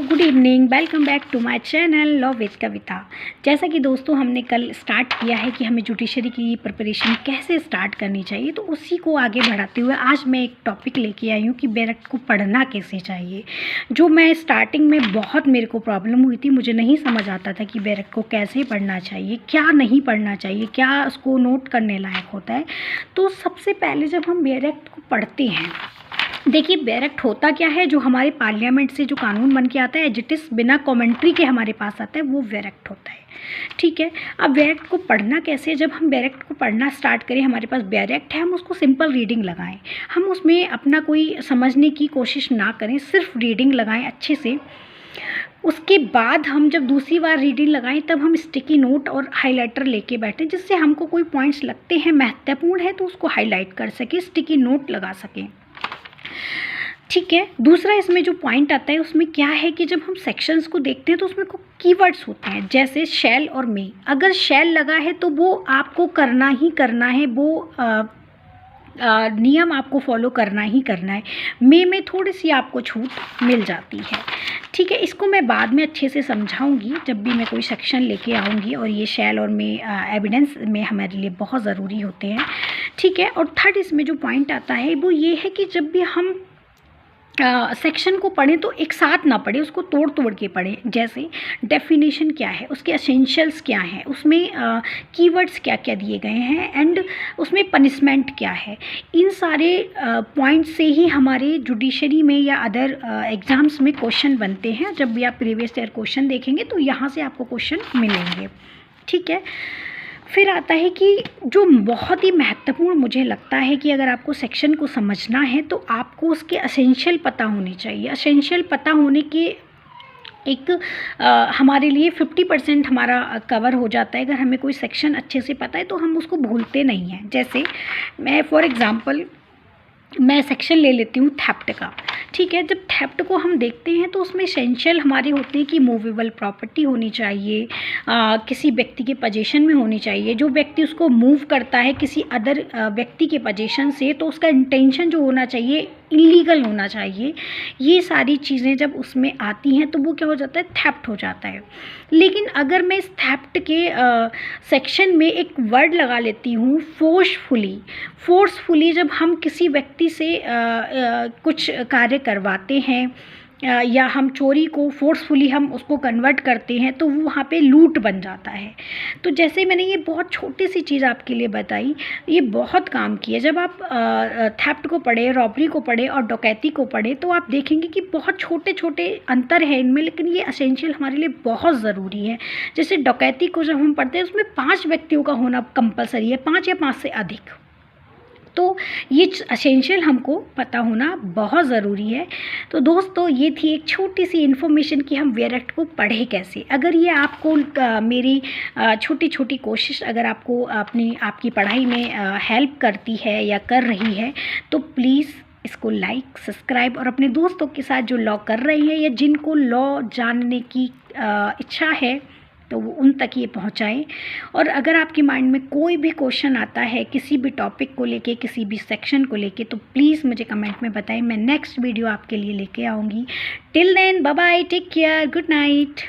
Good evening, welcome back to my channel law with Kavita. जैसा कि दोस्तों हमने कल स्टार्ट किया है कि हमें जुडिशरी की प्रिपरेशन कैसे स्टार्ट करनी चाहिए, तो उसी को आगे बढ़ाते हुए आज मैं एक टॉपिक लेके आई हूँ कि बैरक को पढ़ना कैसे चाहिए। जो मैं स्टार्टिंग में बहुत मेरे को प्रॉब्लम हुई थी, मुझे नहीं समझ आता था कि बैरक को कैसे पढ़ना चाहिए, क्या नहीं पढ़ना चाहिए, क्या उसको नोट करने लायक होता है। तो सबसे पहले जब हम बैरक को पढ़ते हैं, देखिए बैरक होता क्या है, जो हमारे पार्लियामेंट से जो कानून बन के आता है एजिटिस बिना कमेंट्री के हमारे पास आता है, वो बैरक होता है। ठीक है, अब बैरक को पढ़ना कैसे। जब हम बैरक को पढ़ना स्टार्ट करें, हमारे पास बैरक है, हम उसको सिंपल रीडिंग लगाएं। हम उसमें अपना कोई समझने की कोशिश ना करें, सिर्फ रीडिंग लगाएं अच्छे से। उसके बाद हम जब दूसरी बार रीडिंग लगाएं, तब हम स्टिकी नोट और हाइलाइटर लेके बैठें, जिससे हमको कोई पॉइंट्स लगते हैं महत्वपूर्ण है तो उसको हाईलाइट कर सकें, स्टिकी नोट लगा सकें। ठीक है, दूसरा इसमें जो पॉइंट आता है उसमें क्या है कि जब हम सेक्शंस को देखते हैं तो उसमें को कीवर्ड्स होते हैं, जैसे शैल और मे। अगर शैल लगा है तो वो आपको करना ही करना है, वो नियम आपको फॉलो करना ही करना है। मे में थोड़ी सी आपको छूट मिल जाती है। ठीक है, इसको मैं बाद में अच्छे से समझाऊंगी जब भी मैं कोई सेक्शन लेके आऊँगी, और ये शैल और मे एविडेंस में हमारे लिए बहुत ज़रूरी होते हैं। ठीक है, और थर्ड इसमें जो पॉइंट आता है वो ये है कि जब भी हम सेक्शन को पढ़ें तो एक साथ ना पढ़ें, उसको तोड़ तोड़ के पढ़ें। जैसे डेफिनेशन क्या है, उसके एसेंशियल्स क्या हैं, उसमें कीवर्ड्स क्या क्या दिए गए हैं, एंड उसमें पनिशमेंट क्या है। इन सारे पॉइंट से ही हमारे जुडिशरी में या अदर एग्ज़ाम्स में क्वेश्चन बनते हैं। जब भी आप प्रीवियस ईयर क्वेश्चन देखेंगे तो यहाँ से आपको क्वेश्चन मिलेंगे। ठीक है, फिर आता है कि जो बहुत ही महत्वपूर्ण मुझे लगता है कि अगर आपको सेक्शन को समझना है तो आपको उसके एसेंशियल पता होने चाहिए। एसेंशियल पता होने के एक हमारे लिए 50% हमारा कवर हो जाता है। अगर हमें कोई सेक्शन अच्छे से पता है तो हम उसको भूलते नहीं हैं। जैसे मैं फॉर एग्ज़ाम्पल मैं सेक्शन ले लेती हूँ थेफ्ट का। ठीक है, जब थेफ्ट को हम देखते हैं तो उसमें एसेंशियल हमारे होते हैं कि मूवेबल प्रॉपर्टी होनी चाहिए, किसी व्यक्ति के पोजीशन में होनी चाहिए। जो व्यक्ति उसको मूव करता है किसी अदर व्यक्ति के पोजीशन से, तो उसका इंटेंशन जो होना चाहिए इलीगल होना चाहिए। ये सारी चीज़ें जब उसमें आती हैं तो वो क्या हो जाता है, थेफ्ट हो जाता है। लेकिन अगर मैं इस थेफ्ट के सेक्शन में एक वर्ड लगा लेती हूँ फोर्सफुली, जब हम किसी व्यक्ति से कुछ कार्य करवाते हैं या हम चोरी को फोर्सफुली हम उसको कन्वर्ट करते हैं, तो वो वहाँ पे लूट बन जाता है। तो जैसे मैंने ये बहुत छोटी सी चीज़ आपके लिए बताई, ये बहुत काम की है। जब आप थेफ्ट को पढ़े, रॉबरी को पढ़े और डकैती को पढ़े, तो आप देखेंगे कि बहुत छोटे छोटे अंतर है इनमें, लेकिन ये एसेंशियल हमारे लिए बहुत ज़रूरी है। जैसे डकैती को जब हम पढ़ते हैं उसमें 5 व्यक्तियों का होना कंपलसरी है, 5 या 5 से अधिक। तो ये एसेंशियल हमको पता होना बहुत ज़रूरी है। तो दोस्तों ये थी एक छोटी सी इन्फॉर्मेशन कि हम बैरक को पढ़े कैसे। अगर ये आपको मेरी छोटी छोटी कोशिश अगर आपको आपकी पढ़ाई में हेल्प करती है या कर रही है, तो प्लीज़ इसको लाइक, सब्सक्राइब और अपने दोस्तों के साथ जो लॉ कर रहे हैं या जिनको लॉ जानने की इच्छा है तो वो उन तक ये पहुँचाएँ। और अगर आपके माइंड में कोई भी क्वेश्चन आता है किसी भी टॉपिक को लेके, किसी भी सेक्शन को लेके, तो प्लीज़ मुझे कमेंट में बताएं। मैं नेक्स्ट वीडियो आपके लिए लेके आऊँगी। Till then bye bye, take care, good night.